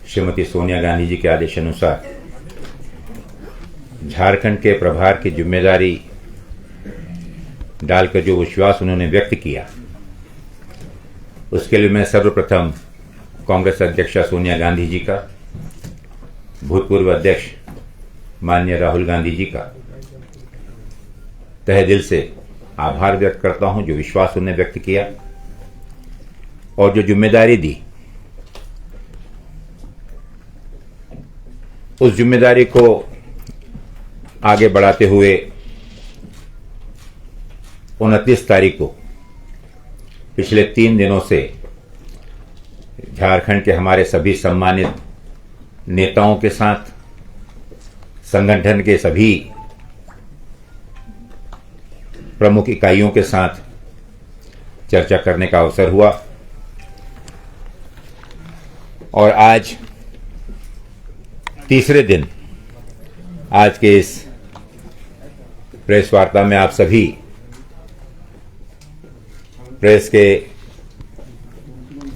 श्रीमती सोनिया गांधी जी के आदेशानुसार झारखंड के प्रभार की जिम्मेदारी डालकर जो विश्वास उन्होंने व्यक्त किया, उसके लिए मैं सर्वप्रथम कांग्रेस अध्यक्षा सोनिया गांधी जी का, भूतपूर्व अध्यक्ष माननीय राहुल गांधी जी का तहे दिल से आभार व्यक्त करता हूं, जो विश्वास उन्होंने व्यक्त किया और जो जिम्मेदारी दी, उस जिम्मेदारी को आगे बढ़ाते हुए 29 तारीख को पिछले 3 दिनों से झारखंड के हमारे सभी सम्मानित नेताओं के साथ, संगठन के सभी प्रमुख इकाइयों के साथ चर्चा करने का अवसर हुआ और आज तीसरे दिन आज के इस प्रेस वार्ता में आप सभी प्रेस के,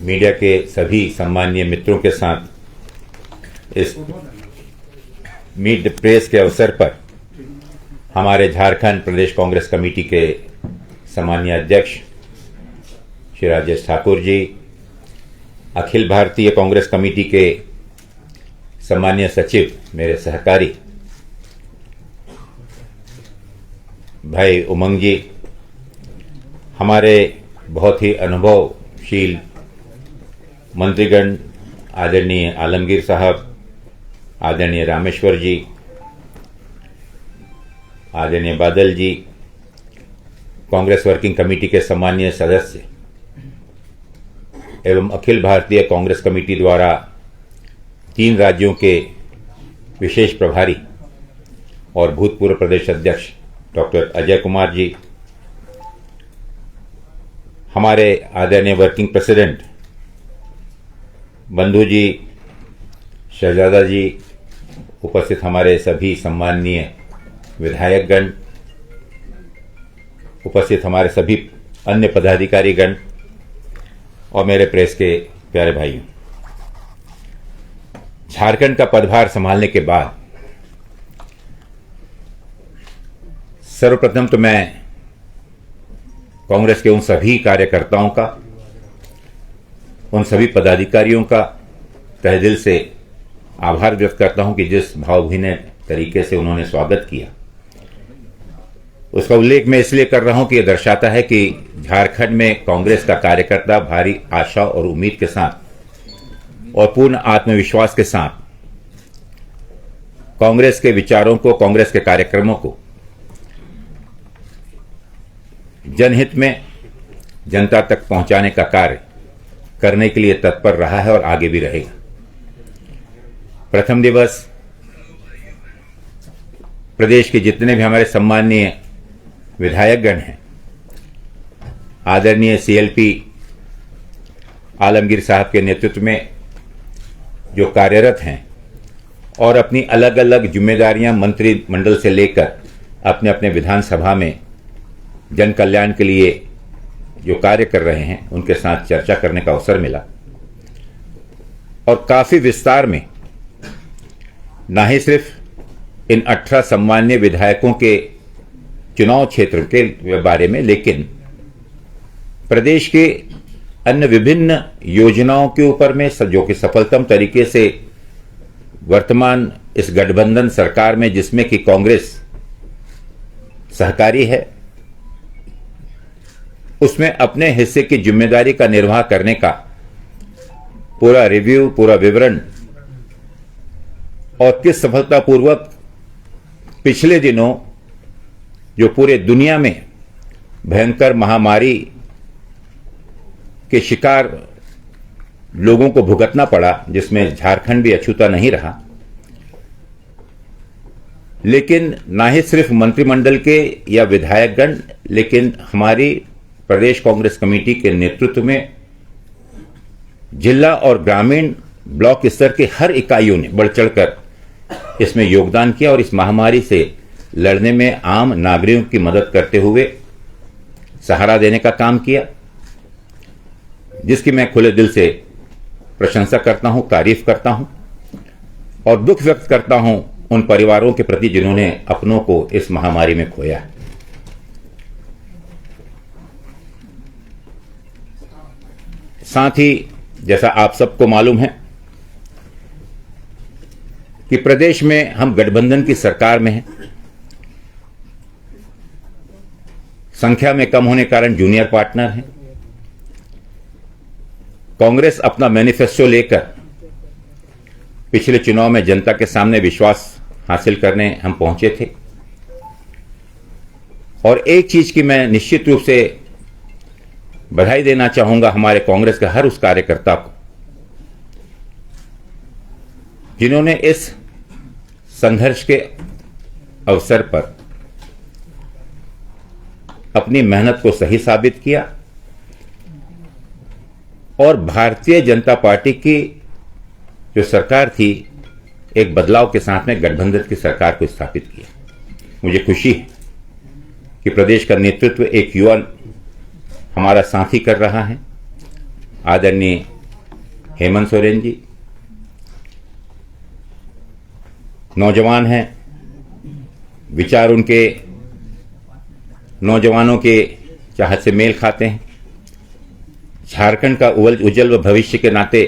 मीडिया के सभी सम्मानीय मित्रों के साथ इस मीट द प्रेस के अवसर पर हमारे झारखंड प्रदेश कांग्रेस कमेटी के सम्मानीय अध्यक्ष श्री राजेश ठाकुर जी, अखिल भारतीय कांग्रेस कमेटी के सम्मानीय सचिव, मेरे सहकारी भाई उमंग जी, हमारे बहुत ही अनुभवशील मंत्रीगण, आदरणीय आलमगीर साहब, आदरणीय रामेश्वर जी, आदरणीय बादल जी, कांग्रेस वर्किंग कमेटी के सम्मानीय सदस्य एवं अखिल भारतीय कांग्रेस कमेटी द्वारा 3 राज्यों के विशेष प्रभारी और भूतपूर्व प्रदेश अध्यक्ष डॉक्टर अजय कुमार जी, हमारे आदरणीय वर्किंग प्रेसिडेंट बंधु जी, शहजादा जी, उपस्थित हमारे सभी सम्माननीय विधायकगण, उपस्थित हमारे सभी अन्य पदाधिकारीगण और मेरे प्रेस के प्यारे भाइयों, झारखंड का पदभार संभालने के बाद सर्वप्रथम तो मैं कांग्रेस के उन सभी कार्यकर्ताओं का, उन सभी पदाधिकारियों का तहे दिल से आभार व्यक्त करता हूं कि जिस भावभीने तरीके से उन्होंने स्वागत किया, उसका उल्लेख मैं इसलिए कर रहा हूं कि यह दर्शाता है कि झारखंड में कांग्रेस का कार्यकर्ता भारी आशा और उम्मीद के साथ और पूर्ण आत्मविश्वास के साथ कांग्रेस के विचारों को, कांग्रेस के कार्यक्रमों को जनहित में जनता तक पहुंचाने का कार्य करने के लिए तत्पर रहा है और आगे भी रहेगा। प्रथम दिवस प्रदेश के जितने भी हमारे सम्माननीय विधायकगण हैं, आदरणीय सीएलपी आलमगीर साहब के नेतृत्व में जो कार्यरत हैं और अपनी अलग अलग जिम्मेदारियां मंत्रिमंडल से लेकर अपने अपने विधानसभा में जन कल्याण के लिए जो कार्य कर रहे हैं, उनके साथ चर्चा करने का अवसर मिला और काफी विस्तार में ना ही सिर्फ इन 18 सम्मानीय विधायकों के चुनाव क्षेत्र के बारे में, लेकिन प्रदेश के अन्य विभिन्न योजनाओं के ऊपर में जो कि सफलतम तरीके से वर्तमान इस गठबंधन सरकार में, जिसमें कि कांग्रेस सहकारी है, उसमें अपने हिस्से की जिम्मेदारी का निर्वाह करने का पूरा रिव्यू, पूरा विवरण और किस सफलतापूर्वक पिछले दिनों जो पूरे दुनिया में भयंकर महामारी के शिकार लोगों को भुगतना पड़ा, जिसमें झारखंड भी अछूता नहीं रहा, लेकिन ना ही सिर्फ मंत्रिमंडल के या विधायकगण, लेकिन हमारी प्रदेश कांग्रेस कमेटी के नेतृत्व में जिला और ग्रामीण ब्लॉक स्तर के हर इकाइयों ने बढ़ चढ़कर इसमें योगदान किया और इस महामारी से लड़ने में आम नागरिकों की मदद करते हुए सहारा देने का काम किया, जिसकी मैं खुले दिल से प्रशंसा करता हूं, तारीफ करता हूं। और दुख व्यक्त करता हूं उन परिवारों के प्रति जिन्होंने अपनों को इस महामारी में खोया। साथ ही जैसा आप सबको मालूम है कि प्रदेश में हम गठबंधन की सरकार में हैं। संख्या में कम होने के कारण जूनियर पार्टनर हैं। कांग्रेस अपना मैनिफेस्टो लेकर पिछले चुनाव में जनता के सामने विश्वास हासिल करने हम पहुंचे थे। और एक चीज की मैं निश्चित रूप से बधाई देना चाहूंगा हमारे कांग्रेस के हर उस कार्यकर्ता को जिन्होंने इस संघर्ष के अवसर पर अपनी मेहनत को सही साबित किया और भारतीय जनता पार्टी की जो सरकार थी एक बदलाव के साथ में गठबंधन की सरकार को स्थापित किया। मुझे खुशी है कि प्रदेश का नेतृत्व एक युवा हमारा साथी कर रहा है, आदरणीय हेमंत सोरेन जी। नौजवान हैं, विचार उनके नौजवानों के चाहत से मेल खाते हैं। झारखंड का उज्जवल भविष्य के नाते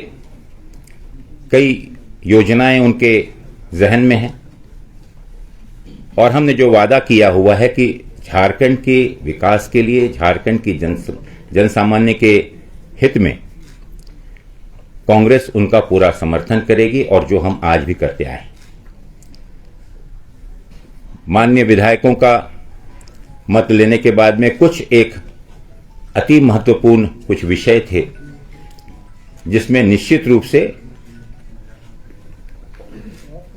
कई योजनाएं उनके जहन में हैं और हमने जो वादा किया हुआ है कि झारखंड के विकास के लिए, झारखंड की जन सामान्य के हित में कांग्रेस उनका पूरा समर्थन करेगी और जो हम आज भी करते आए। माननीय विधायकों का मत लेने के बाद में कुछ एक अति महत्वपूर्ण कुछ विषय थे जिसमें निश्चित रूप से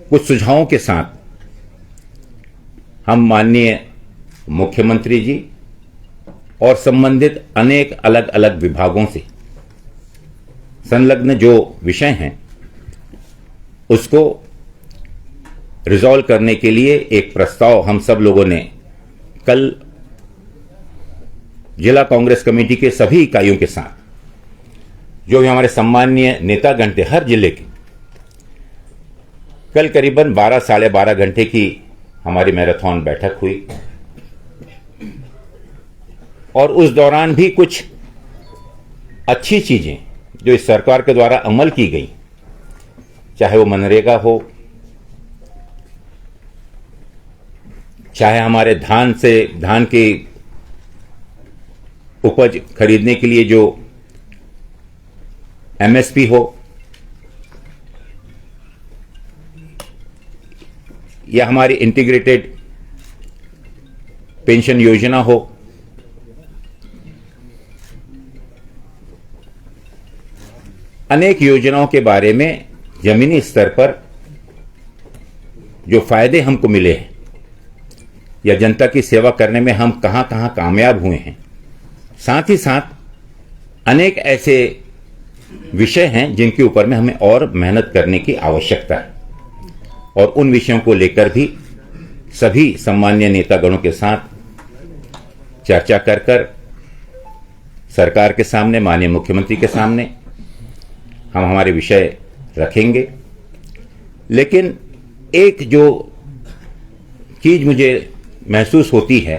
कुछ सुझावों के साथ हम माननीय मुख्यमंत्री जी और संबंधित अनेक अलग अलग विभागों से संलग्न जो विषय हैं उसको रिजॉल्व करने के लिए एक प्रस्ताव हम सब लोगों ने कल जिला कांग्रेस कमेटी के सभी इकाइयों के साथ जो भी हमारे सम्माननीय नेतागण थे हर जिले के, कल करीबन 12 साढ़े 12 घंटे की हमारी मैराथन बैठक हुई और उस दौरान भी कुछ अच्छी चीजें जो इस सरकार के द्वारा अमल की गई, चाहे वो मनरेगा हो, चाहे हमारे धान की उपज खरीदने के लिए जो एमएसपी हो, या हमारी इंटीग्रेटेड पेंशन योजना हो, अनेक योजनाओं के बारे में जमीनी स्तर पर जो फायदे हमको मिले हैं या जनता की सेवा करने में हम कहां कहां कामयाब हुए हैं, साथ ही साथ अनेक ऐसे विषय हैं जिनके ऊपर में हमें और मेहनत करने की आवश्यकता है और उन विषयों को लेकर भी सभी सम्मान्य नेतागणों के साथ चर्चा कर सरकार के सामने, माननीय मुख्यमंत्री के सामने हम हमारे विषय रखेंगे। लेकिन एक जो चीज मुझे महसूस होती है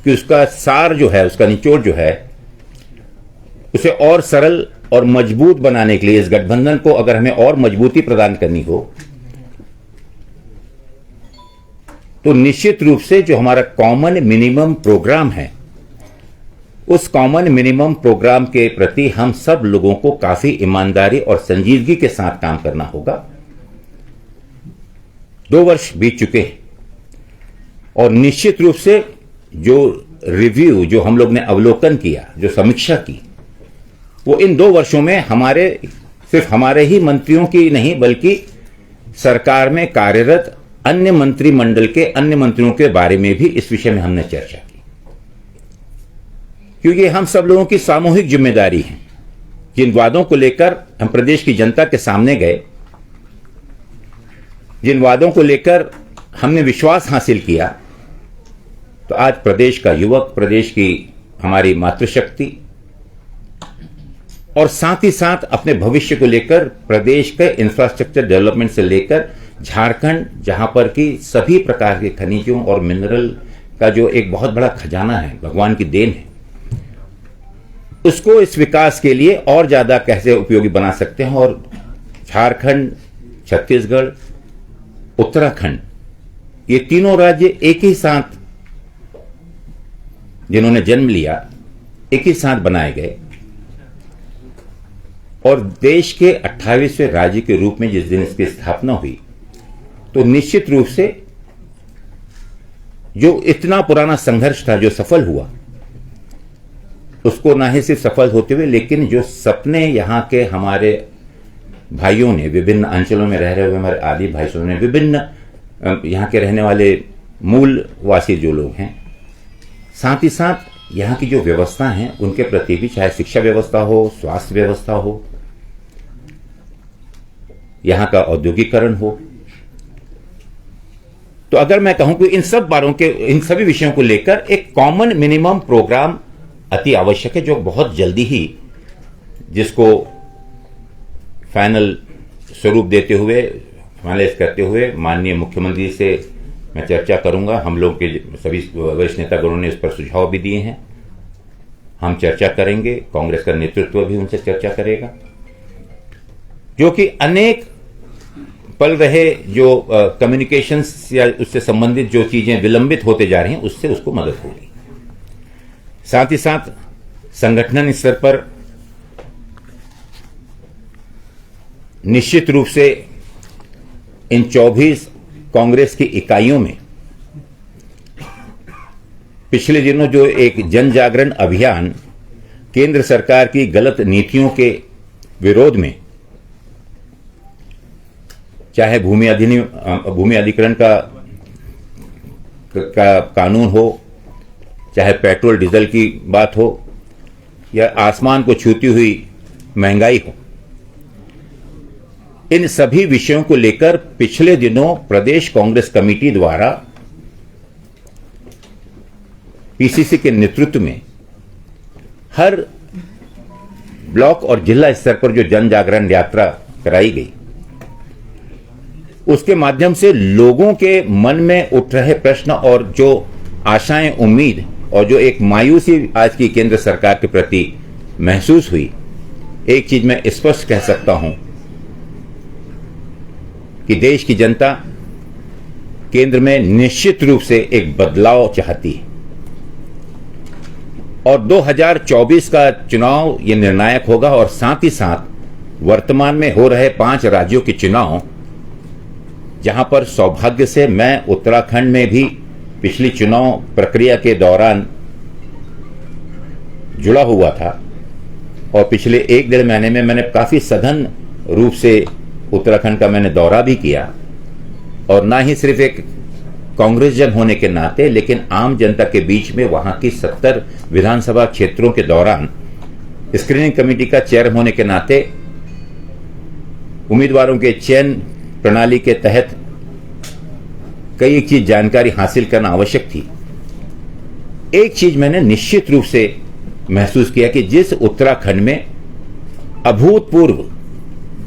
कि उसका सार जो है, उसका निचोड़ जो है, उसे और सरल और मजबूत बनाने के लिए इस गठबंधन को अगर हमें और मजबूती प्रदान करनी हो तो निश्चित रूप से जो हमारा कॉमन मिनिमम प्रोग्राम है, उस कॉमन मिनिमम प्रोग्राम के प्रति हम सब लोगों को काफी ईमानदारी और संजीदगी के साथ काम करना होगा। 2 वर्ष बीत चुके हैं और निश्चित रूप से जो रिव्यू, जो हम लोग ने अवलोकन किया, जो समीक्षा की, वो इन 2 वर्षों में सिर्फ हमारे ही मंत्रियों की नहीं बल्कि सरकार में कार्यरत अन्य मंत्रिमंडल के अन्य मंत्रियों के बारे में भी इस विषय में हमने चर्चा की, क्योंकि हम सब लोगों की सामूहिक जिम्मेदारी है। जिन वादों को लेकर हम प्रदेश की जनता के सामने गए, जिन वादों को लेकर हमने विश्वास हासिल किया, तो आज प्रदेश का युवक, प्रदेश की हमारी मातृशक्ति और साथ ही साथ अपने भविष्य को लेकर प्रदेश के इंफ्रास्ट्रक्चर डेवलपमेंट से लेकर झारखंड, जहां पर की सभी प्रकार के खनिजों और मिनरल का जो एक बहुत बड़ा खजाना है, भगवान की देन है, उसको इस विकास के लिए और ज्यादा कैसे उपयोगी बना सकते हैं। और झारखंड, छत्तीसगढ़, उत्तराखंड, ये तीनों राज्य एक ही साथ जिन्होंने जन्म लिया, एक ही साथ बनाए गए और देश के 28वें राज्य के रूप में जिस दिन इसकी स्थापना हुई, तो निश्चित रूप से जो इतना पुराना संघर्ष था जो सफल हुआ, उसको ना ही सिर्फ सफल होते हुए, लेकिन जो सपने यहां के हमारे भाइयों ने, विभिन्न अंचलों में रह रहे हुए हमारे आदि भाइयों ने, विभिन्न यहां के रहने वाले मूलवासी जो लोग हैं, साथ ही साथ यहां की जो व्यवस्था हैं उनके प्रति भी, चाहे शिक्षा व्यवस्था हो, स्वास्थ्य व्यवस्था हो, यहां का औद्योगिकरण हो, तो अगर मैं कहूं कि इन सभी विषयों को लेकर एक कॉमन मिनिमम प्रोग्राम अति आवश्यक है, जो बहुत जल्दी ही जिसको फाइनल स्वरूप देते हुए, फाइनलाइज करते हुए माननीय मुख्यमंत्री से मैं चर्चा करूंगा। हम लोग के सभी वरिष्ठ नेतागणों ने इस पर सुझाव भी दिए हैं, हम चर्चा करेंगे, कांग्रेस का नेतृत्व भी उनसे चर्चा करेगा, जो कि अनेक पल रहे जो कम्युनिकेशंस या उससे संबंधित जो चीजें विलंबित होते जा रही हैं, उससे उसको मदद होगी। साथ ही साथ संगठन स्तर पर निश्चित रूप से इन 24 कांग्रेस की इकाइयों में पिछले दिनों जो एक जन जागरण अभियान केंद्र सरकार की गलत नीतियों के विरोध में, चाहे भूमि अधिग्रहण का कानून हो, चाहे पेट्रोल डीजल की बात हो, या आसमान को छूती हुई महंगाई हो, इन सभी विषयों को लेकर पिछले दिनों प्रदेश कांग्रेस कमेटी द्वारा पीसीसी के नेतृत्व में हर ब्लॉक और जिला स्तर पर जो जन जागरण यात्रा कराई गई, उसके माध्यम से लोगों के मन में उठ रहे प्रश्न और जो आशाएं, उम्मीद और जो एक मायूसी आज की केंद्र सरकार के प्रति महसूस हुई, एक चीज मैं स्पष्ट कह सकता हूं कि देश की जनता केंद्र में निश्चित रूप से एक बदलाव चाहती है और 2024 का चुनाव ये निर्णायक होगा। और साथ ही साथ वर्तमान में हो रहे 5 राज्यों के चुनाव, जहां पर सौभाग्य से मैं उत्तराखंड में भी पिछली चुनाव प्रक्रिया के दौरान जुड़ा हुआ था और पिछले 1-1.5 महीने में मैंने काफी सघन रूप से उत्तराखंड का मैंने दौरा भी किया, और ना ही सिर्फ एक कांग्रेस जन होने के नाते, लेकिन आम जनता के बीच में वहां की 70 विधानसभा क्षेत्रों के दौरान स्क्रीनिंग कमेटी का चेयर होने के नाते उम्मीदवारों के चयन प्रणाली के तहत कई एक चीज जानकारी हासिल करना आवश्यक थी। एक चीज मैंने निश्चित रूप से महसूस किया कि जिस उत्तराखंड में अभूतपूर्व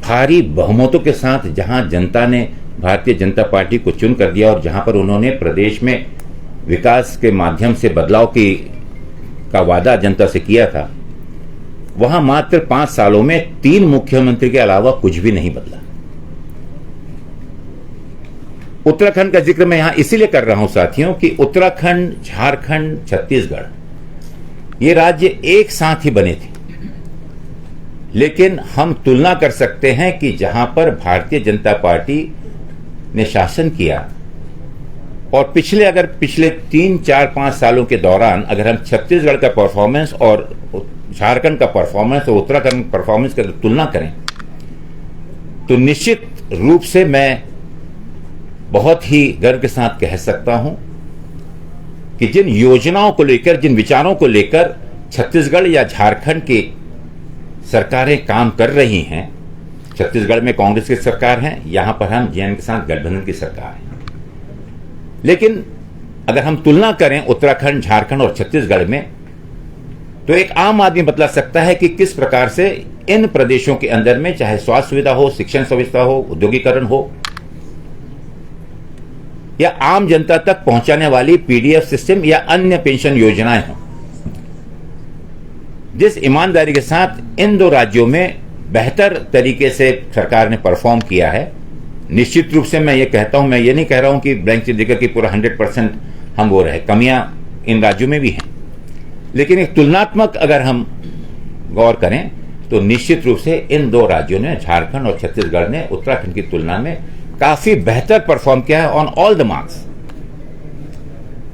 भारी बहुमतों के साथ जहां जनता ने भारतीय जनता पार्टी को चुन कर दिया और जहां पर उन्होंने प्रदेश में विकास के माध्यम से बदलाव का वादा जनता से किया था, वहां मात्र 5 सालों में 3 मुख्यमंत्री के अलावा कुछ भी नहीं बदला। उत्तराखंड का जिक्र मैं यहां इसीलिए कर रहा हूं साथियों कि उत्तराखंड, झारखंड, छत्तीसगढ़ ये राज्य एक साथ ही बने थे, लेकिन हम तुलना कर सकते हैं कि जहां पर भारतीय जनता पार्टी ने शासन किया और पिछले 3, 4, 5 सालों के दौरान अगर हम छत्तीसगढ़ का परफॉर्मेंस और झारखंड का परफॉर्मेंस और उत्तराखंड का परफॉर्मेंस की तुलना करें, तो निश्चित रूप से मैं बहुत ही गर्व के साथ कह सकता हूं कि जिन योजनाओं को लेकर, जिन विचारों को लेकर छत्तीसगढ़ या झारखंड की सरकारें काम कर रही हैं, छत्तीसगढ़ में कांग्रेस की सरकार है, यहां पर हम जेएम के साथ गठबंधन की सरकार है, लेकिन अगर हम तुलना करें उत्तराखंड, झारखंड और छत्तीसगढ़ में, तो एक आम आदमी बतला सकता है कि किस प्रकार से इन प्रदेशों के अंदर में चाहे स्वास्थ्य सुविधा हो, शिक्षण सुविधा हो, औद्योगिकरण हो या आम जनता तक पहुंचाने वाली पीडीएफ सिस्टम या अन्य पेंशन योजनाएं हों, जिस ईमानदारी के साथ इन दो राज्यों में बेहतर तरीके से सरकार ने परफॉर्म किया है, निश्चित रूप से मैं ये कहता हूं, मैं ये नहीं कह रहा हूं कि ब्लैंक चेक देकर कि पूरा 100% हम वो रहे, कमियां इन राज्यों में भी हैं, लेकिन एक तुलनात्मक अगर हम गौर करें तो निश्चित रूप से इन दो राज्यों ने, झारखंड और छत्तीसगढ़ ने, उत्तराखंड की तुलना में काफी बेहतर परफॉर्म किया है ऑन ऑल द मार्क्स।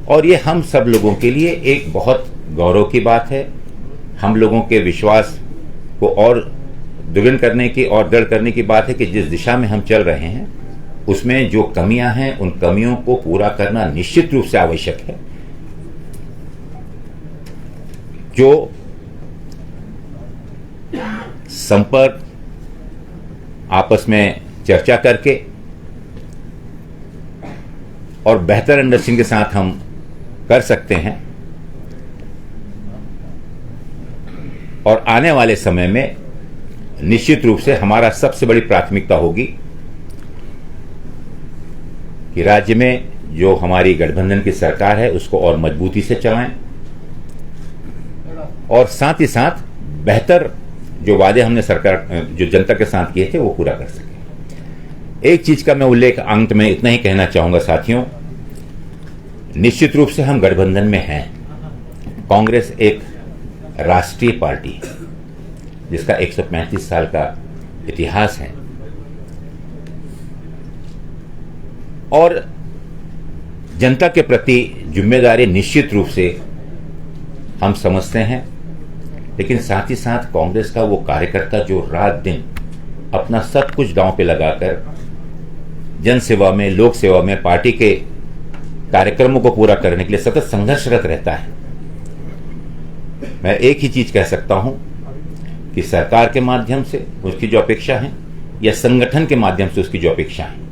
और ये हम सब लोगों के लिए एक बहुत गौरव की बात है, हम लोगों के विश्वास को और दुगुना करने की और दृढ़ करने की बात है कि जिस दिशा में हम चल रहे हैं उसमें जो कमियां हैं उन कमियों को पूरा करना निश्चित रूप से आवश्यक है। जो संपर्क आपस में चर्चा करके और बेहतर अंडरस्टैंडिंग के साथ हम कर सकते हैं, और आने वाले समय में निश्चित रूप से हमारा सबसे बड़ी प्राथमिकता होगी कि राज्य में जो हमारी गठबंधन की सरकार है उसको और मजबूती से चलाएं और साथ ही साथ बेहतर जो वादे हमने सरकार जो जनता के साथ किए थे वो पूरा कर सके। एक चीज का मैं उल्लेख अंत में इतना ही कहना चाहूंगा साथियों, निश्चित रूप से हम गठबंधन में हैं। कांग्रेस एक राष्ट्रीय पार्टी है जिसका 135 साल का इतिहास है और जनता के प्रति जिम्मेदारी निश्चित रूप से हम समझते हैं, लेकिन साथ ही साथ कांग्रेस का वो कार्यकर्ता जो रात दिन अपना सब कुछ दांव पे लगाकर जन सेवा में, लोक सेवा में, पार्टी के कार्यक्रमों को पूरा करने के लिए सतत संघर्षरत रहता है, मैं एक ही चीज कह सकता हूं कि सरकार के माध्यम से उसकी जो अपेक्षा है या संगठन के माध्यम से उसकी जो अपेक्षा है,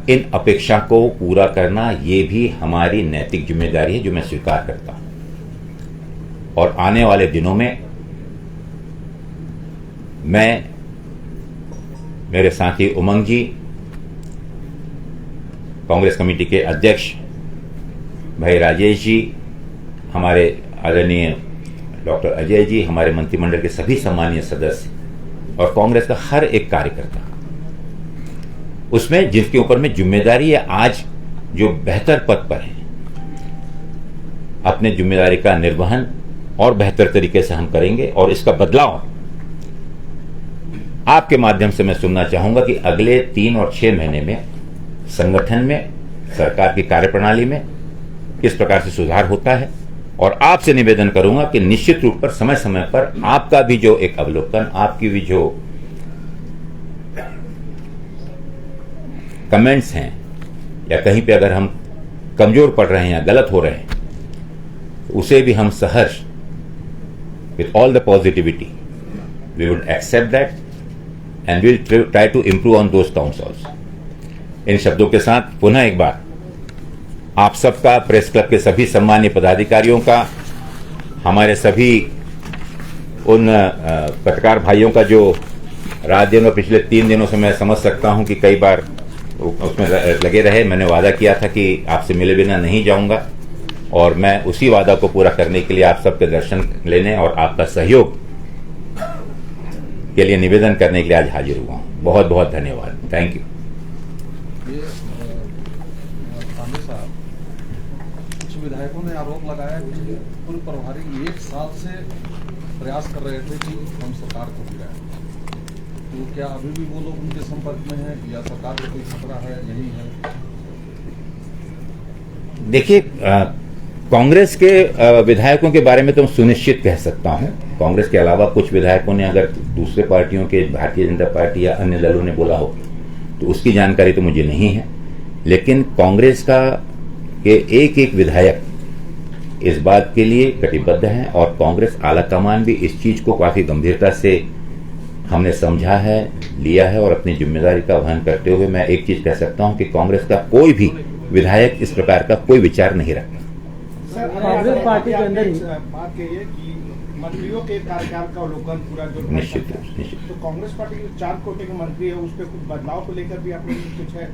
इन अपेक्षा को पूरा करना ये भी हमारी नैतिक जिम्मेदारी है जो मैं स्वीकार करता हूं। और आने वाले दिनों में मैं, मेरे साथी उमंग जी, कांग्रेस कमेटी के अध्यक्ष भाई राजेश जी, हमारे आदरणीय डॉक्टर अजय जी, हमारे मंत्रिमंडल के सभी सम्मानीय सदस्य और कांग्रेस का हर एक कार्यकर्ता, उसमें जिसके ऊपर में जिम्मेदारी है, आज जो बेहतर पद पर है, अपने जिम्मेदारी का निर्वहन और बेहतर तरीके से हम करेंगे। और इसका बदलाव आपके माध्यम से मैं सुनना चाहूंगा कि अगले 3 और 6 महीने में संगठन में, सरकार की कार्यप्रणाली में किस प्रकार से सुधार होता है। और आपसे निवेदन करूंगा कि निश्चित रूप पर समय समय पर आपका भी जो एक अवलोकन, आपकी भी जो कमेंट्स हैं या कहीं पे अगर हम कमजोर पड़ रहे हैं या गलत हो रहे हैं, तो उसे भी हम सहर्ष with all the positivity we would accept that and we'll try to improve on those counts also। इन शब्दों के साथ पुनः एक बार आप सबका, प्रेस क्लब के सभी सम्मानीय पदाधिकारियों का, हमारे सभी उन पत्रकार भाइयों का जो रात दिन और पिछले 3 दिनों से मैं समझ सकता हूं कि कई बार उसमें लगे रहे। मैंने वादा किया था कि आपसे मिले बिना नहीं जाऊंगा और मैं उसी वादा को पूरा करने के लिए आप सबके दर्शन लेने और आपका सहयोग के लिए निवेदन करने के लिए आज हाजिर हुआ हूं। बहुत बहुत धन्यवाद। Thank you. कुछ विधायकों ने आरोप लगाया कि पूर्व प्रभारी 1 साल से प्रयास कर रहे थे कि हम सरकार को गिराएं, तो क्या अभी भी वो लोग उनके संपर्क में हैं या सरकार को कोई खतरा है, नहीं है? देखिए, कांग्रेस के विधायकों के बारे में तो सुनिश्चित कह सकता हूं। कांग्रेस के अलावा कुछ विधायकों ने अगर दूसरे पार्टियों के, भारतीय जनता पार्टी या अन्य दलों ने बोला हो तो उसकी जानकारी तो मुझे नहीं है, लेकिन कांग्रेस का के एक एक विधायक इस बात के लिए कटिबद्ध हैं और कांग्रेस आलाकमान भी इस चीज को काफी गंभीरता से हमने समझा है, लिया है और अपनी जिम्मेदारी का वहन करते हुए मैं एक चीज कह सकता हूं कि कांग्रेस का कोई भी विधायक इस प्रकार का कोई विचार नहीं रखता। कांग्रेस पार्टी के अंदर ही बात कही है कि मंत्रियों के कार्यकाल का अवलोकन पूरा जो निश्चित रूप से, निश्चित। तो कांग्रेस पार्टी के 4 कोटे के मंत्री है, उस पर कुछ बदलाव को लेकर भी आप लोगों को कुछ है?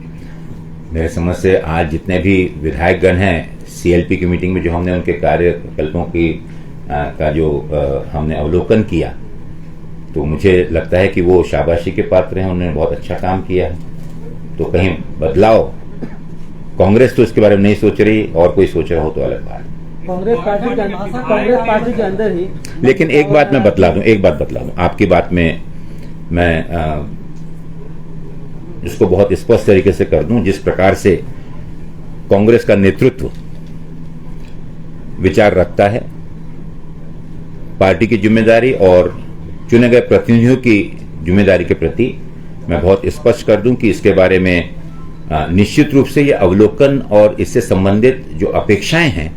मेरे समझ से आज जितने भी विधायकगण हैं, सीएलपी की मीटिंग में जो हमने उनके कार्यकल्पों की का जो हमने अवलोकन किया, तो मुझे लगता है कि वो शाबाशी के पात्र हैं, उन्होंने बहुत अच्छा काम किया है। तो कहीं बदलाव, कांग्रेस तो इसके बारे में नहीं सोच रही, और कोई सोच रहा हो तो अलग बात। कांग्रेस पार्टी के अंदर ही, लेकिन एक बात मैं बतला दूं, आपकी बात में मैं इसको बहुत स्पष्ट तरीके से कर दूं। जिस प्रकार से कांग्रेस का नेतृत्व विचार रखता है, पार्टी की जिम्मेदारी और चुने गए प्रतिनिधियों की जिम्मेदारी के प्रति मैं बहुत स्पष्ट कर दूं कि इसके बारे में निश्चित रूप से ये अवलोकन और इससे संबंधित जो अपेक्षाएं हैं,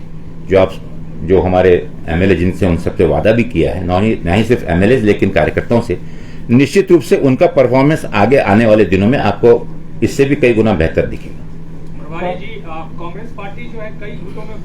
जो हमारे एमएलए जिनसे उन सबसे वादा भी किया है, ना ही सिर्फ एमएलए लेकिन कार्यकर्ताओं से, निश्चित रूप से उनका परफॉर्मेंस आगे आने वाले दिनों में आपको इससे भी कई गुना बेहतर दिखेगा। प्रभारी जी, कांग्रेस पार्टी जो है कई गुटों में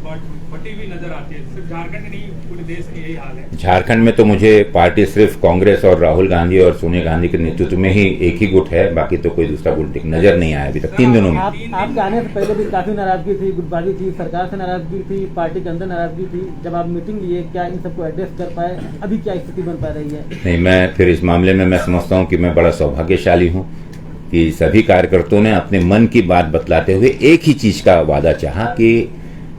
बटी हुई नजर आती है, सिर्फ झारखंड नहीं पूरे देश में यही हाल है। झारखंड में तो मुझे पार्टी सिर्फ कांग्रेस और राहुल गांधी और सोनिया गांधी के नेतृत्व में ही एक ही गुट है, बाकी तो कोई दूसरा गुट नजर नहीं आया अभी तक 3 दिनों में। आपके आने से पहले भी काफी नाराजगी थी, गुटबाजी थी, सरकार से नाराजगी थी, पार्टी के अंदर नाराजगी थी। जब आप मीटिंग लिए, क्या इन सबको एड्रेस कर पाए? अभी क्या स्थिति बन पा रही है? नहीं, मैं फिर इस मामले में मैं समझता हूँ कि मैं बड़ा सौभाग्यशाली हूँ कि सभी कार्यकर्ताओं ने अपने मन की बात बतलाते हुए एक ही चीज का वादा चाहा कि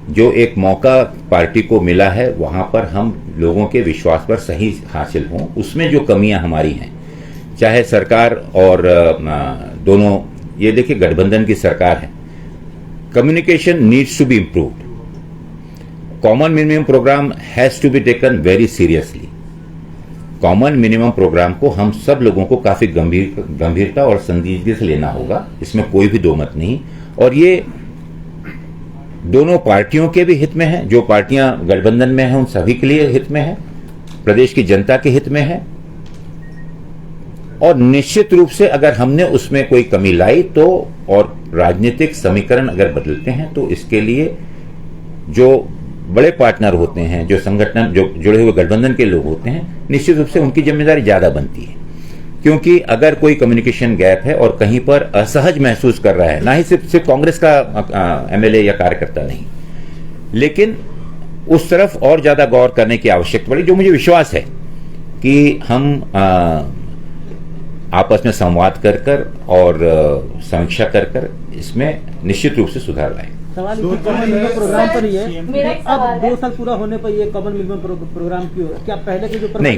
जो एक मौका पार्टी को मिला है वहां पर हम लोगों के विश्वास पर सही हासिल हों, उसमें जो कमियां हमारी हैं, चाहे सरकार और दोनों, ये देखिए गठबंधन की सरकार है, communication needs to be improved, common minimum programme has to be taken very seriously. Common minimum programme को हम सब लोगों को काफी गंभीरता और संजीदगी से लेना होगा, इसमें कोई भी दो मत नहीं। और ये दोनों पार्टियों के भी हित में है, जो पार्टियां गठबंधन में हैं उन सभी के लिए हित में है, प्रदेश की जनता के हित में है। और निश्चित रूप से अगर हमने उसमें कोई कमी लाई तो, और राजनीतिक समीकरण अगर बदलते हैं तो इसके लिए जो बड़े पार्टनर होते हैं, जो संगठन, जो जुड़े हुए गठबंधन के लोग होते हैं, निश्चित रूप से उनकी जिम्मेदारी ज्यादा बनती है। क्योंकि अगर कोई कम्युनिकेशन गैप है और कहीं पर असहज महसूस कर रहा है, ना ही सिर्फ कांग्रेस का एमएलए या कार्यकर्ता नहीं, लेकिन उस तरफ और ज्यादा गौर करने की आवश्यकता पड़ी, जो मुझे विश्वास है कि हम आपस में संवाद कर और समीक्षा कर इसमें निश्चित रूप से सुधार लाएंगे। सवाल कॉमन मिनिमम प्रोग्राम पर ही है, अब 2 साल पूरा होने पर ये कॉमन मिनिमम प्रोग्राम क्यों? क्या पहले के जो नहीं,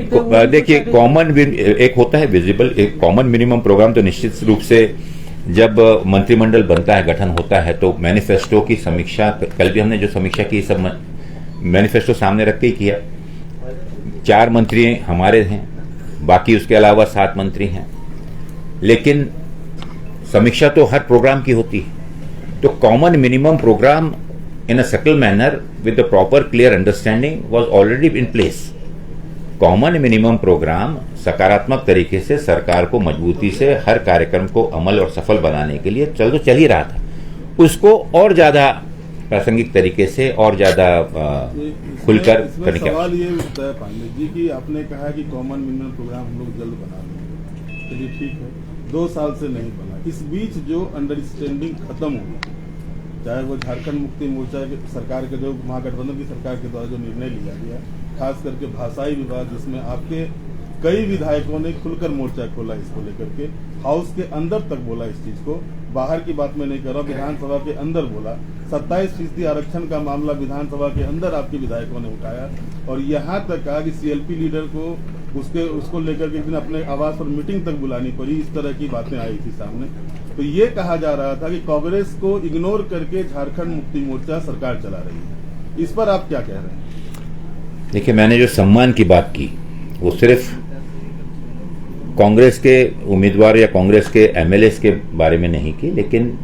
देखिए कॉमन एक होता है विजिबल, एक कॉमन मिनिमम प्रोग्राम तो निश्चित रूप से जब मंत्रिमंडल बनता है, गठन होता है, तो मैनिफेस्टो की समीक्षा, कल भी हमने जो समीक्षा की, सब मैनिफेस्टो सामने रख के ही किया। 4 मंत्री हमारे हैं, बाकी उसके अलावा 7 मंत्री हैं, लेकिन समीक्षा तो हर प्रोग्राम की होती है। तो common minimum programme in a subtle manner with the proper clear understanding was already in place. Common minimum programme सकारात्मक तरीके से सरकार को मजबूती से हर कार्यक्रम को अमल और सफल बनाने के लिए चल ही रहा था, उसको और ज्यादा प्रासंगिक तरीके से और ज्यादा खुलकर करने का। सवाल ये उठता है पांडे जी कि आपने कहा कि कॉमन मिनिमम प्रोग्राम हम लोग जल्द बना लेंगे, चलिए ठीक है, 2 साल से नहीं बना। इस बीच जो अंडरस्टैंडिंग खत्म हुई, चाहे वो झारखंड मुक्ति मोर्चा के सरकार के, जो महागठबंधन की सरकार के द्वारा जो निर्णय लिया गया, खास करके भाषाई विवाद, जिसमें आपके कई विधायकों ने खुलकर मोर्चा खोला इसको लेकर के, हाउस के अंदर तक बोला इस चीज को, बाहर की बात मैं नहीं कर रहा, विधानसभा के अंदर बोला। 27% आरक्षण का मामला विधानसभा के अंदर आपके विधायकों ने उठाया, और यहाँ तक कहा कि सीएलपी लीडर को उसको लेकर के एक दिन अपने आवास पर मीटिंग तक बुलानी पड़ी। इस तरह की बातें आई थी सामने। तो ये कहा जा रहा था कि कांग्रेस को इग्नोर करके झारखंड मुक्ति मोर्चा सरकार चला रही है, इस पर आप क्या कह रहे हैं? देखिए, मैंने जो सम्मान की बात की वो सिर्फ कांग्रेस के उम्मीदवार या कांग्रेस के एमएलए के बारे में नहीं की, लेकिन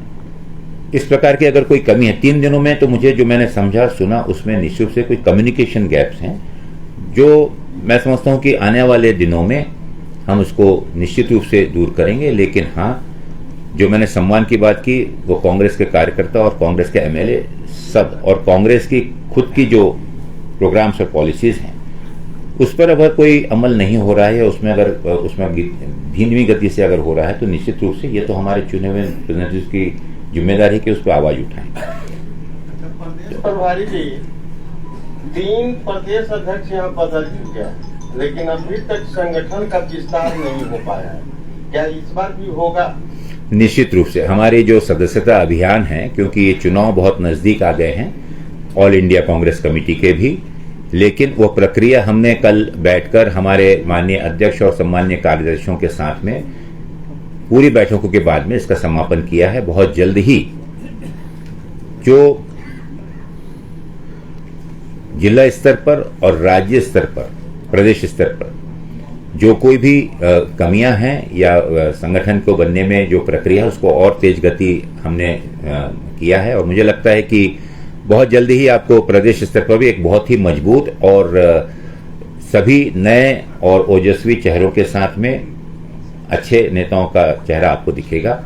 इस प्रकार की अगर कोई कमी है 3 दिनों में, तो मुझे जो मैंने समझा सुना उसमें निश्चित रूप से कोई कम्युनिकेशन गैप्स हैं, जो मैं समझता हूं कि आने वाले दिनों में हम उसको निश्चित रूप से दूर करेंगे। लेकिन हाँ, जो मैंने सम्मान की बात की वो कांग्रेस के कार्यकर्ता और कांग्रेस के एमएलए सब, और कांग्रेस की खुद की जो प्रोग्राम्स और पॉलिसीज हैं उस पर अगर कोई अमल नहीं हो रहा है या उसमें अगर उसमें धीमी गति से अगर हो रहा है तो निश्चित रूप से ये तो हमारे चुने हुए प्रतिनिधियों की जिम्मेदारी है कि उस पर आवाज उठाएं। प्रभारी जी, 3 प्रदेश अध्यक्ष यहाँ बदल चुके हैं, लेकिन अभी तक संगठन का विस्तार नहीं हो पाया है, क्या इस बार भी होगा? निश्चित रूप से हमारे जो सदस्यता अभियान है, क्योंकि ये चुनाव बहुत नजदीक आ गए हैं ऑल इंडिया कांग्रेस कमेटी के भी, लेकिन वो प्रक्रिया हमने कल बैठकर हमारे माननीय अध्यक्ष और सम्मान्य कार्यदर्शियों के साथ में पूरी बैठकों के बाद में इसका समापन किया है। बहुत जल्द ही जो जिला स्तर पर और राज्य स्तर पर, प्रदेश स्तर पर जो कोई भी कमियां हैं या संगठन को बनने में जो प्रक्रिया है उसको और तेज गति हमने किया है, और मुझे लगता है कि बहुत जल्दी ही आपको प्रदेश स्तर पर भी एक बहुत ही मजबूत और सभी नए और ओजस्वी चेहरों के साथ में अच्छे नेताओं का चेहरा आपको दिखेगा।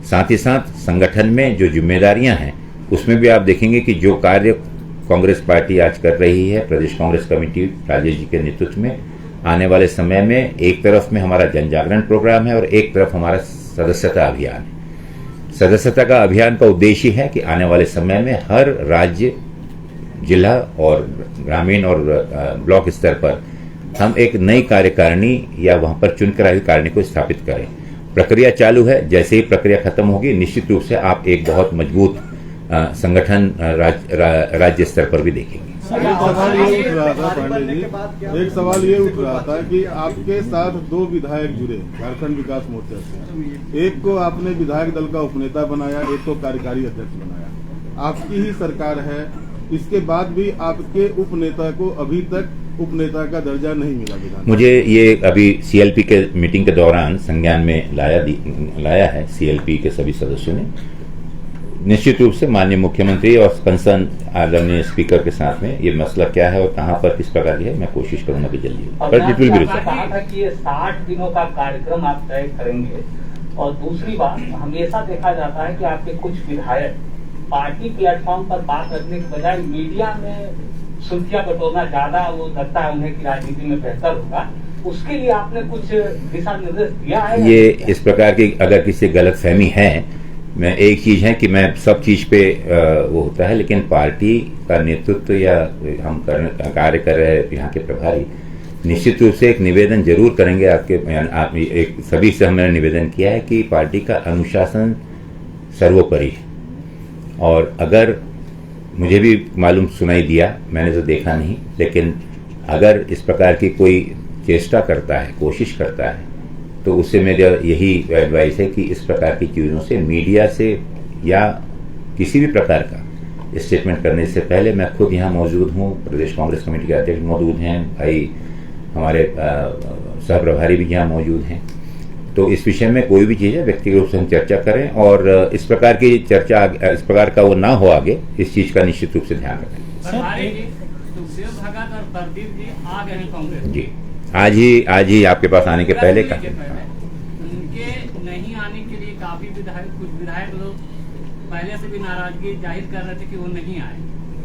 साथ ही साथ संगठन में जो जिम्मेदारियां हैं उसमें भी आप देखेंगे कि जो कार्य कांग्रेस पार्टी आज कर रही है, प्रदेश कांग्रेस कमेटी राजेश जी के नेतृत्व में, आने वाले समय में एक तरफ में हमारा जन जागरण प्रोग्राम है और एक तरफ हमारा सदस्यता अभियान है। सदस्यता का अभियान का उद्देश्य है कि आने वाले समय में हर राज्य, जिला और ग्रामीण और ब्लॉक स्तर पर हम एक नई कार्यकारिणी या वहां पर चुनकर आई कार्यकारिणी को स्थापित करें। प्रक्रिया चालू है, जैसे ही प्रक्रिया खत्म होगी निश्चित रूप से आप एक बहुत मजबूत संगठन राज्य स्तर पर भी देखेंगे। एक सवाल ये उठ रहा था पांडे जी, एक सवाल ये उठ रहा था कि आपके साथ 2 विधायक जुड़े झारखंड विकास मोर्चा से, एक को आपने विधायक दल का उपनेता बनाया, एक को कार्यकारी अध्यक्ष बनाया। आपकी ही सरकार है, इसके बाद भी आपके उपनेता को अभी तक उपनेता का दर्जा नहीं मिला विधान। मुझे ये अभी सीएलपी के मीटिंग के दौरान संज्ञान में लाया है सीएलपी के सभी सदस्यों ने। निश्चित रूप से माननीय मुख्यमंत्री और कंसर्न आदरणीय स्पीकर के साथ में ये मसला क्या है और कहां पर किस प्रकार की है, मैं कोशिश करूंगा कि जल्दी हो। पर इट विल बी रिजॉल्व। कहा था कि ये 60 दिनों का कार्यक्रम आप तय करेंगे, और दूसरी बात, हमेशा देखा जाता है कि आपके कुछ विधायक पार्टी प्लेटफॉर्म पर बात रखने के बजाय मीडिया में सुर्खियां बटोरना ज्यादा वो लगता है उन्हें कि राजनीति में बेहतर होगा, उसके लिए आपने कुछ दिशा निर्देश दिया है? ये इस प्रकार की अगर किसी गलतफहमी है, मैं एक चीज है कि मैं सब चीज पे वो होता है, लेकिन पार्टी का नेतृत्व या हम कार्य कर रहे यहाँ के प्रभारी निश्चित रूप से एक निवेदन जरूर करेंगे आप एक सभी से हमने निवेदन किया है कि पार्टी का अनुशासन सर्वोपरि है। और अगर मुझे भी मालूम सुनाई दिया, मैंने तो देखा नहीं, लेकिन अगर इस प्रकार की कोई चेष्टा करता है, कोशिश करता है, तो उससे मेरा यही एडवाइस है कि इस प्रकार की चीज़ों से मीडिया से या किसी भी प्रकार का स्टेटमेंट करने से पहले मैं खुद यहाँ मौजूद हूँ, प्रदेश कांग्रेस कमेटी के अध्यक्ष मौजूद हैं, भाई हमारे सह प्रभारी भी यहाँ मौजूद हैं, तो इस विषय में कोई भी चीज़ है व्यक्तिगत रूप से हम चर्चा करें और इस प्रकार की चर्चा, इस प्रकार का वो ना हो आगे, इस चीज़ का निश्चित रूप से ध्यान रखें। जी आज ही आपके पास आने के पहले का उनके नहीं आने के लिए काफी कुछ विधायक लोग पहले से भी नाराजगी जाहिर कर रहे थे कि वो नहीं आए,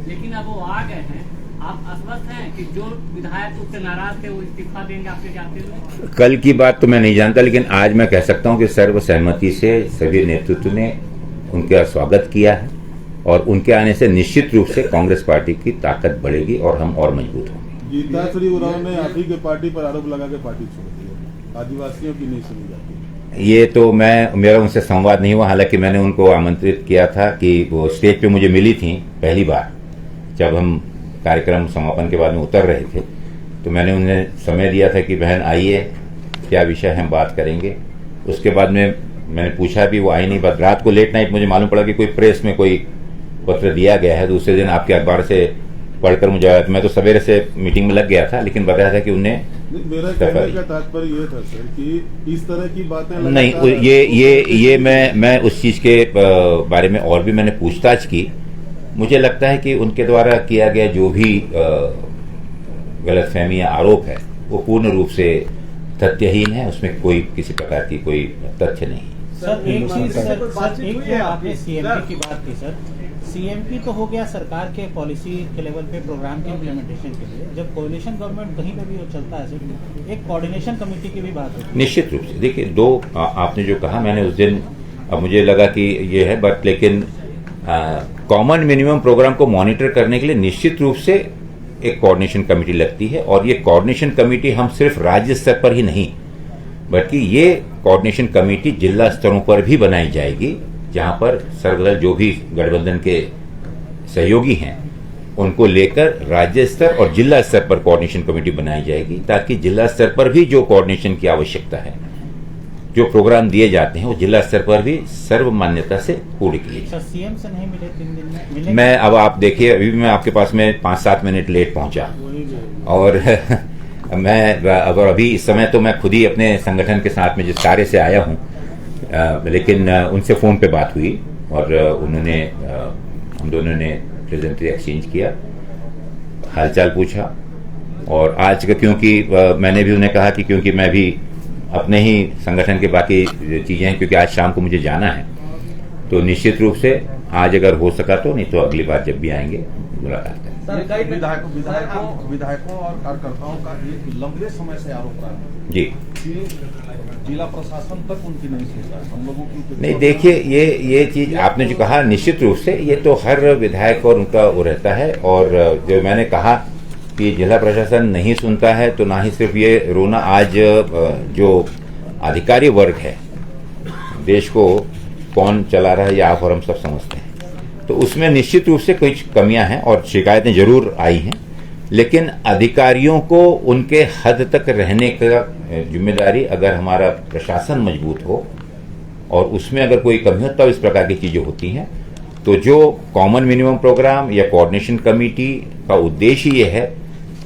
लेकिन अब वो आ गए हैं। आप आश्वस्त हैं कि जो विधायक उससे नाराज थे वो इस्तीफा देंगे आपके जाते हुए? कल की बात तो मैं नहीं जानता, लेकिन आज मैं कह सकता हूं कि सर्वसहमति से सभी नेतृत्व ने उनका स्वागत किया है और उनके आने से निश्चित रूप से कांग्रेस पार्टी की ताकत बढ़ेगी और हम और मजबूत होंगे। गीताश्री उरांव ने आप ही के पार्टी पर आरोप लगा के पार्टी छोड़ दी है, आदिवासियों की नहीं सुनी जाती। ये तो मेरा उनसे संवाद नहीं हुआ, हालांकि मैंने उनको आमंत्रित किया था कि वो स्टेज पे मुझे मिली थी पहली बार जब हम कार्यक्रम समापन के बाद में उतर रहे थे, तो मैंने उन्हें समय दिया था कि बहन आइए, क्या विषय हम बात करेंगे। उसके बाद में मैंने पूछा भी, वो आई नहीं। बाद रात को लेट नाइट मुझे मालूम पड़ा कि कोई प्रेस में कोई पत्र दिया गया है, दूसरे दिन आपके अखबार से पढ़कर मुझे आया। मैं तो सवेरे से मीटिंग में लग गया था, लेकिन बताया था कि उन्हें मेरा कहने का तात्पर्य ये था सर कि इस तरह की बातें नहीं, ये मैं उस चीज के बारे में और भी मैंने पूछताछ की। मुझे लगता है कि उनके द्वारा किया गया जो भी गलतफहमी या आरोप है वो पूर्ण रूप से तथ्यहीन है, उसमें कोई किसी प्रकार की कोई तथ्य नहीं। सर एक चीज, सर एक जो आपने सीएमपी की बात की, सर सीएमपी तो हो गया सरकार के पॉलिसी के लेवल पे प्रोग्राम के इम्प्लीमेंटेशन के लिए, जब कोऑर्डिनेशन गवर्नमेंट कहीं पे भी वो चलता है सिर्फ एक कोऑर्डिनेशन कमेटी की भी बात होती है। निश्चित रूप से देखिए, दो आपने जो कहा, मैंने उस दिन मुझे लगा कि ये है, बट लेकिन कॉमन मिनिमम प्रोग्राम को मॉनिटर करने के लिए निश्चित रूप से एक कोऑर्डिनेशन कमेटी लगती है। और ये कोऑर्डिनेशन कमेटी हम सिर्फ राज्य स्तर पर ही नहीं, बल्कि ये कोऑर्डिनेशन कमेटी जिला स्तरों पर भी बनाई जाएगी, जहां पर सर्वदल जो भी गठबंधन के सहयोगी हैं उनको लेकर राज्य स्तर और जिला स्तर पर कोऑर्डिनेशन कमेटी बनाई जाएगी, ताकि जिला स्तर पर भी जो कोऑर्डिनेशन की आवश्यकता है, जो प्रोग्राम दिए जाते हैं, वो जिला स्तर पर भी सर्व मान्यता से पूरी की जाए। सीएम से नहीं मिले 3 दिन में मिले? मैं अब आप देखिए, अभी मैं आपके पास में 5-7 मिनट लेट पहुंचा और मैं अब अभी इस समय तो मैं खुद ही अपने संगठन के साथ में जिस कार्य से आया हूं, लेकिन उनसे फोन पे बात हुई और उन्होंने हम दोनों ने प्रेजेंटरी एक्सचेंज किया, हालचाल पूछा। और आज का क्योंकि मैंने भी उन्हें कहा कि क्योंकि मैं भी अपने ही संगठन के बाकी चीजें, क्योंकि आज शाम को मुझे जाना है, तो निश्चित रूप से आज अगर हो सका तो, नहीं तो अगली बार जब भी आएंगे मुलाकात करेंगे। विधायकों और कार्यकर्ताओं का एक लंबे समय से आरोप रहा है जी कि जिला प्रशासन तक उनकी नहीं सुनता है, हम लोगों की नहीं। देखिए, ये चीज आपने जो कहा, निश्चित रूप से ये तो हर विधायक और उनका वो रहता है। और जो मैंने कहा कि जिला प्रशासन नहीं सुनता है, तो ना ही सिर्फ ये रोना, आज जो अधिकारी वर्ग है, देश को कौन चला रहा है ये आप और हम सब समझते हैं, तो उसमें निश्चित रूप से कुछ कमियां हैं और शिकायतें जरूर आई हैं, लेकिन अधिकारियों को उनके हद तक रहने का जिम्मेदारी, अगर हमारा प्रशासन मजबूत हो और उसमें अगर कोई कमी हो, तब इस प्रकार की चीजें होती हैं। तो जो कॉमन मिनिमम प्रोग्राम या कोऑर्डिनेशन कमेटी का उद्देश्य ये है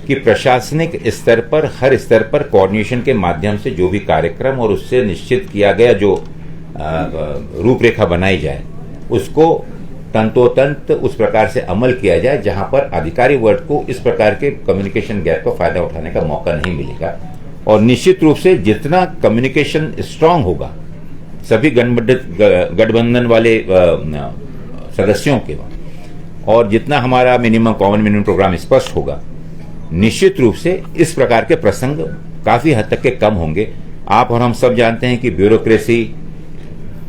कि प्रशासनिक स्तर पर, हर स्तर पर कोऑर्डिनेशन के माध्यम से जो भी कार्यक्रम और उससे निश्चित किया गया जो रूपरेखा बनाई जाए, उसको तंतोतंत उस प्रकार से अमल किया जाए जहां पर अधिकारी वर्ग को इस प्रकार के कम्युनिकेशन गैप का फायदा उठाने का मौका नहीं मिलेगा। और निश्चित रूप से जितना कम्युनिकेशन स्ट्रांग होगा सभी गठबंधन वाले सदस्यों के, और जितना हमारा कॉमन मिनिमम प्रोग्राम स्पष्ट होगा, निश्चित रूप से इस प्रकार के प्रसंग काफी हद तक के कम होंगे। आप और हम सब जानते हैं कि ब्यूरोक्रेसी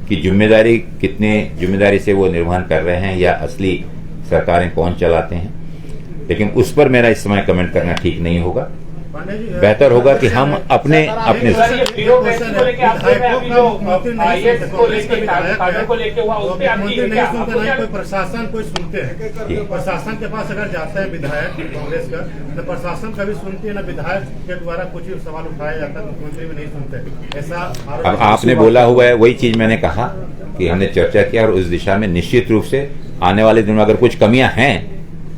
की जिम्मेदारी कितने जिम्मेदारी से वो निर्वहन कर रहे हैं, या असली सरकारें कौन चलाते हैं, लेकिन उस पर मेरा इस समय कमेंट करना ठीक नहीं होगा। बेहतर होगा कि हम अपने प्रशासन कोई सुनते हैं, प्रशासन के पास अगर जाते हैं विधायक कांग्रेस का, न प्रशासन कभी सुनती है, न विधायक के द्वारा कुछ सवाल उठाया जाता है, मुख्यमंत्री भी नहीं सुनते, ऐसा। अब आपने बोला हुआ है, वही चीज मैंने कहा कि हमने चर्चा किया और उस दिशा में निश्चित रूप से आने वाले दिनों में अगर कुछ कमियां हैं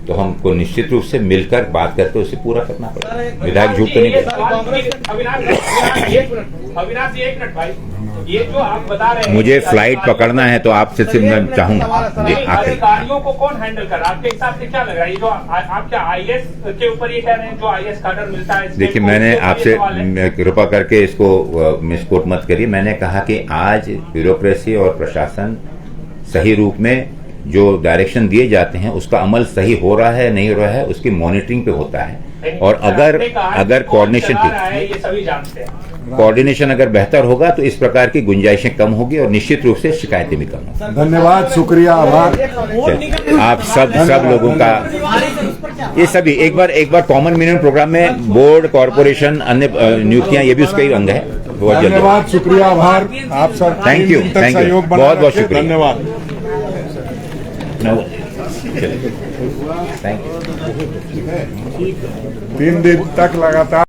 तो हमको निश्चित रूप से मिलकर बात करके उसे पूरा करना पड़ेगा। विधायक झूठ तो नहीं बोलते। अविनाश जी, एक मिनट भाई, ये जो आप बता रहे हैं, मुझे फ्लाइट पकड़ना है, तो आपसे सिर्फ मैं चाहूंगा अधिकारियों को कौन हैंडल कर रहा है? आपके हिसाब से क्या लग रहा है? ये जो आप क्या आईएएस के ऊपर ये कह रहे हैं, जो आईएएस का ऑर्डर मिलता है? देखिए, मैंने आपसे कृपा करके इसको मिसकोट मत करिए। मैंने कहा कि आज ब्यूरोक्रेसी और प्रशासन सही रूप में जो डायरेक्शन दिए जाते हैं उसका अमल सही हो रहा है नहीं हो रहा है, उसकी मॉनिटरिंग पे होता है। और अगर कोऑर्डिनेशन अगर बेहतर होगा तो इस प्रकार की गुंजाइशें कम होगी और निश्चित रूप से शिकायतें भी कम होंगी। धन्यवाद, शुक्रिया, आभार आप सब लोगों का। ये सभी एक बार कॉमन मिनिमम प्रोग्राम में बोर्ड, कॉर्पोरेशन, अन्य नियुक्तियां, ये भी उसका ही अंग है। बहुत धन्यवाद, शुक्रिया, आभार आप सब। थैंक यू, बहुत बहुत शुक्रिया, धन्यवाद। Thank you. 3 दिन तक लगातार